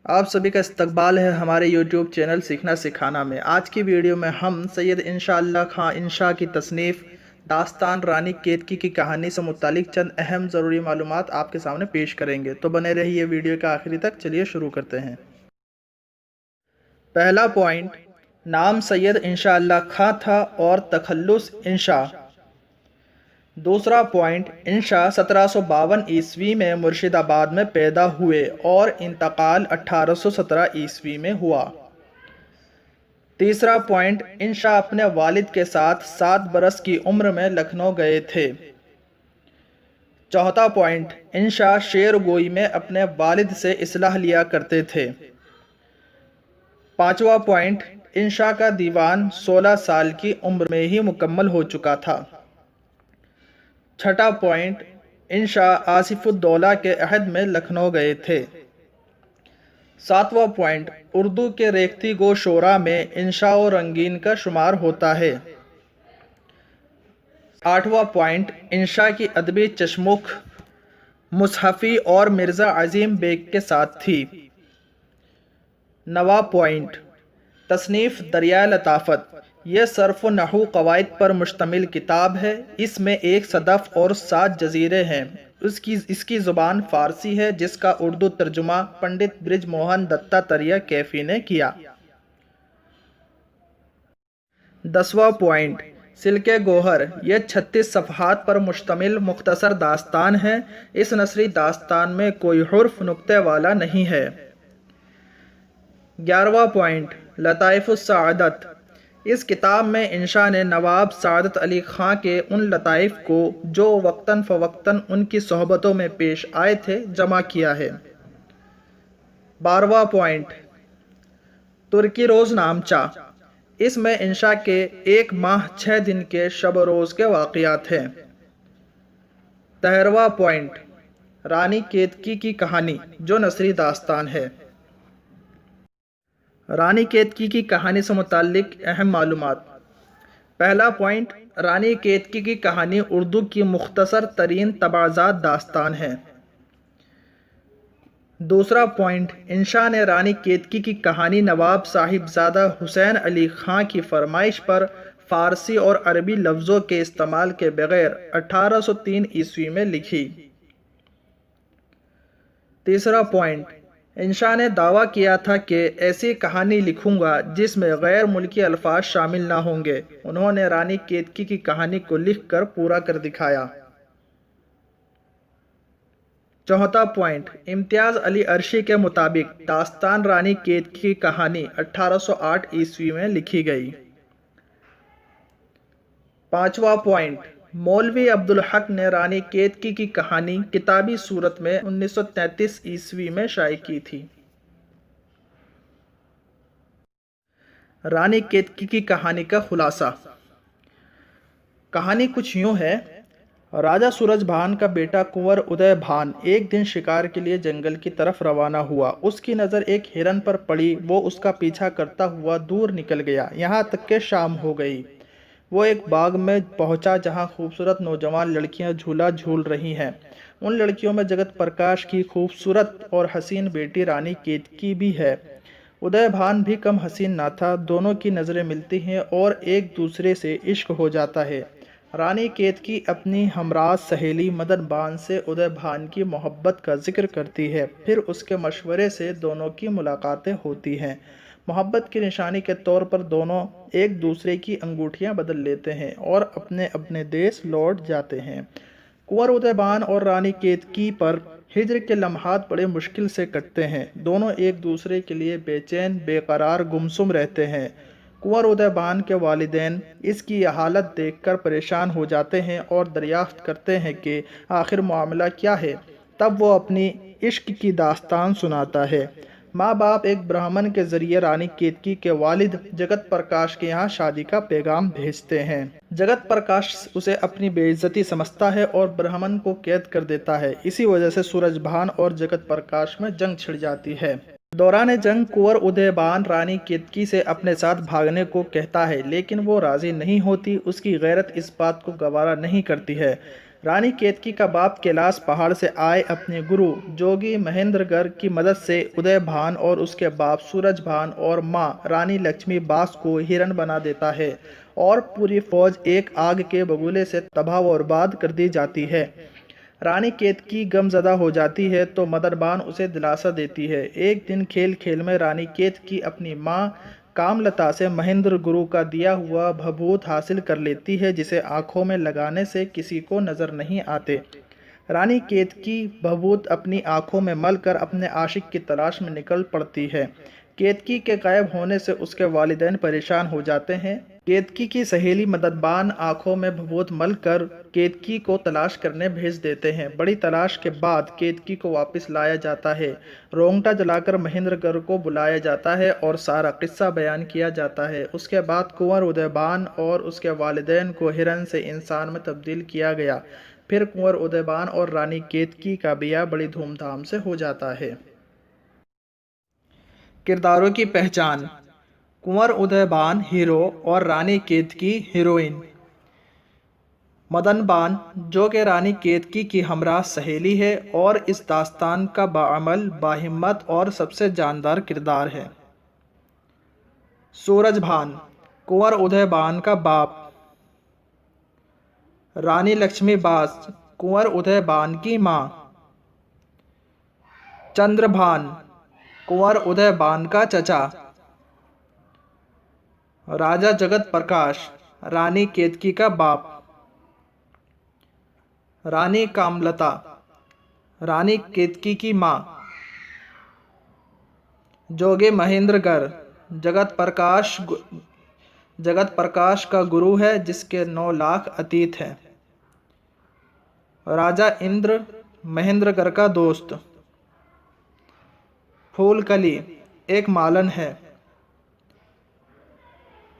आप सभी का इस्तकबाल है हमारे YouTube चैनल सीखना सिखाना में। आज की वीडियो में हम सैयद इंशाअल्लाह खां इंशा की तसनीफ़ दास्तान रानी केतकी की कहानी से मुतालिक चंद अहम ज़रूरी मालूमात आपके सामने पेश करेंगे, तो बने रहिए वीडियो के आखिरी तक। चलिए शुरू करते हैं। पहला पॉइंट, नाम सैयद इंशाअल्लाह खां था और तखल्लुस इंशा। दूसरा पॉइंट, इंशा 1752 ईस्वी में मुर्शिदाबाद में पैदा हुए और इंतकाल 1817 ईस्वी में हुआ। तीसरा पॉइंट, इंशा अपने वालिद के साथ 7 बरस की उम्र में लखनऊ गए थे। चौथा पॉइंट, इंशा शेर गोई में अपने वालिद से इस्लाह लिया करते थे। पांचवा पॉइंट, इंशा का दीवान 16 साल की उम्र में ही मुकम्मल हो चुका था। छठा पॉइंट, इंशा आसिफुद्दौला के अहद में लखनऊ गए थे। सातवां पॉइंट, उर्दू के रेख्ती गो शोरा में इंशा और रंगीन का शुमार होता है। आठवां पॉइंट, इंशा की अदबी चश्मुख मुसहफ़ी और मिर्ज़ा अजीम बेग के साथ थी। नवा पॉइंट, तसनीफ़ दरिया लताफ़त, यह सर्फ़ व नहू क़वाइद पर मुश्तमिल किताब है। इसमें 1 सदफ़ और 7 जज़ीरे हैं। इसकी ज़ुबान फ़ारसी है, जिसका उर्दू तर्जुमा पंडित ब्रिज मोहन दत्तात्रेय कैफ़ी ने किया। 10वां पॉइंट, सिल्के गोहर, यह 36 सफ़हात पर मुश्तमिल मुख्तसर दास्तान है। इस नसरी दास्तान में कोई हुर्फ नुक्ते वाला नहीं है। 11वां पॉइंट, लताइफ़ुस सआदत, इस किताब में इंशा ने नवाब सादत अली ख़ां के उन लताइफ़ को जो वक्तन फ़वक्तन उनकी सोहबतों में पेश आए थे जमा किया है। 12वां पॉइंट, तुर्की रोज़ नामचा, इसमें इंशा के 1 माह 6 दिन के शब रोज़ के वाक़यात हैं। 13वां पॉइंट, रानी केतकी की कहानी, जो नसरी दास्तान है। रानी केतकी की कहानी से मुताल्लिक अहम मालूमात। पहला पॉइंट, रानी केतकी की कहानी उर्दू की मुख्तसर तरीन तबाज़ात दास्तान है। दूसरा पॉइंट, इंशा ने रानी केतकी की कहानी नवाब साहिबजादा हुसैन अली ख़ां की फरमाइश पर फ़ारसी और अरबी लफ्ज़ों के इस्तेमाल के बगैर 1803 ईस्वी में लिखी। तीसरा पॉइंट, इंशा ने दावा किया था कि ऐसी कहानी लिखूंगा जिसमें गैर मुल्की अल्फाज शामिल ना होंगे। उन्होंने रानी केतकी की कहानी को लिखकर पूरा कर दिखाया। चौथा पॉइंट, इम्तियाज़ अली अर्शी के मुताबिक दास्तान रानी केतकी की कहानी 1808 ईस्वी में लिखी गई। पांचवा पॉइंट, मौलवी अब्दुल हक ने रानी केतकी की कहानी किताबी सूरत में 1933 ईस्वी में शाये की थी। रानी केतकी की कहानी का खुलासा। कहानी कुछ यूं है। राजा सूरजभान का बेटा कुंवर उदय भान एक दिन शिकार के लिए जंगल की तरफ रवाना हुआ। उसकी नज़र एक हिरन पर पड़ी। वो उसका पीछा करता हुआ दूर निकल गया, यहाँ तक कि शाम हो गई। वो एक बाग में पहुंचा जहां खूबसूरत नौजवान लड़कियां झूला झूल रही हैं। उन लड़कियों में जगत प्रकाश की खूबसूरत और हसीन बेटी रानी केतकी भी है। उदय भान भी कम हसीन ना था। दोनों की नज़रें मिलती हैं और एक दूसरे से इश्क हो जाता है। रानी केतकी अपनी हमराज सहेली मदन बान से उदय भान की मोहब्बत का जिक्र करती है। फिर उसके मशवरे से दोनों की मुलाकातें होती हैं। मोहब्बत की निशानी के तौर पर दोनों एक दूसरे की अंगूठियां बदल लेते हैं और अपने अपने देश लौट जाते हैं। कुंवर उदयबान और रानी केतकी पर हिज्र के लम्हात बड़े मुश्किल से कटते हैं। दोनों एक दूसरे के लिए बेचैन बेकरार गुमसुम रहते हैं। कुंवर उदयबान के वालिदैन इसकी यह हालत देखकर परेशान हो जाते हैं और दरियाफ्त करते हैं कि आखिर मामला क्या है। तब वो अपनी इश्क की दास्तान सुनाता है। माँ बाप एक ब्राह्मण के जरिए रानी केतकी के वालिद जगत प्रकाश के यहाँ शादी का पैगाम भेजते हैं। जगत प्रकाश उसे अपनी बेइज्जती समझता है और ब्राह्मण को कैद कर देता है। इसी वजह से सूरजभान और जगत प्रकाश में जंग छिड़ जाती है। दौरान जंग कुंवर उदयबान रानी केतकी से अपने साथ भागने को कहता है, लेकिन वो राजी नहीं होती। उसकी गैरत इस बात को गवारा नहीं करती है। रानी केतकी का बाप कैलाश पहाड़ से आए अपने गुरु जोगी महेंद्रगढ़ की मदद से उदय भान और उसके बाप सूरज भान और माँ रानी लक्ष्मी बास को हिरण बना देता है और पूरी फौज एक आग के बगुले से तबाह और बर्बाद कर दी जाती है। रानी केतकी गमज़दा हो जाती है तो मदरबान उसे दिलासा देती है। एक दिन खेल खेल में रानी केतकी अपनी माँ कामलता से महेंद्र गुरु का दिया हुआ भभूत हासिल कर लेती है जिसे आंखों में लगाने से किसी को नजर नहीं आते। रानी केतकी भभूत अपनी आंखों में मलकर अपने आशिक की तलाश में निकल पड़ती है। केतकी के गायब होने से उसके वालिदैन परेशान हो जाते हैं। केतकी की सहेली मददबान आंखों में भभूत मलकर केतकी को तलाश करने भेज देते हैं। बड़ी तलाश के बाद केतकी को वापस लाया जाता है। रोंगटा जलाकर महेंद्रगढ़ को बुलाया जाता है और सारा किस्सा बयान किया जाता है। उसके बाद कुंवर उदयभान और उसके वालिदैन को हिरन से इंसान में तब्दील किया गया। फिर कुंवर उदयभान और रानी केतकी का ब्याह बड़ी धूमधाम से हो जाता है। किरदारों की पहचान। कुंवर उदयभान हीरो और रानी केतकी हीरोइन। मदनबान जो कि रानी केतकी की हमराह सहेली है और इस दास्तान का बाअमल, बाहिम्मत और सबसे जानदार किरदार है। सूरजभान कुंवर उदयभान का बाप। रानी लक्ष्मी बास कुंवर उदयभान की माँ। चंद्रभान कुंवर उदयभान का चचा। राजा जगत प्रकाश रानी केतकी का बाप। रानी कामलता रानी केतकी की माँ। जोगी महेंद्रगढ़ जगत प्रकाश का गुरु है जिसके 9 लाख अतीत हैं। राजा इंद्र महेंद्रगढ़ का दोस्त। फूलकली एक मालन है।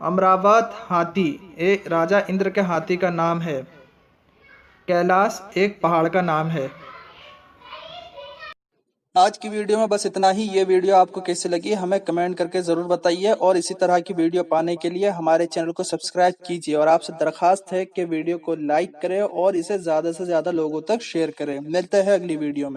अमरावत हाथी एक राजा इंद्र के हाथी का नाम है। कैलाश एक पहाड़ का नाम है। आज की वीडियो में बस इतना ही। ये वीडियो आपको कैसी लगी हमें कमेंट करके ज़रूर बताइए और इसी तरह की वीडियो पाने के लिए हमारे चैनल को सब्सक्राइब कीजिए और आपसे दरखास्त है कि वीडियो को लाइक करें और इसे ज़्यादा से ज़्यादा लोगों तक शेयर करें। मिलते हैं अगली वीडियो में।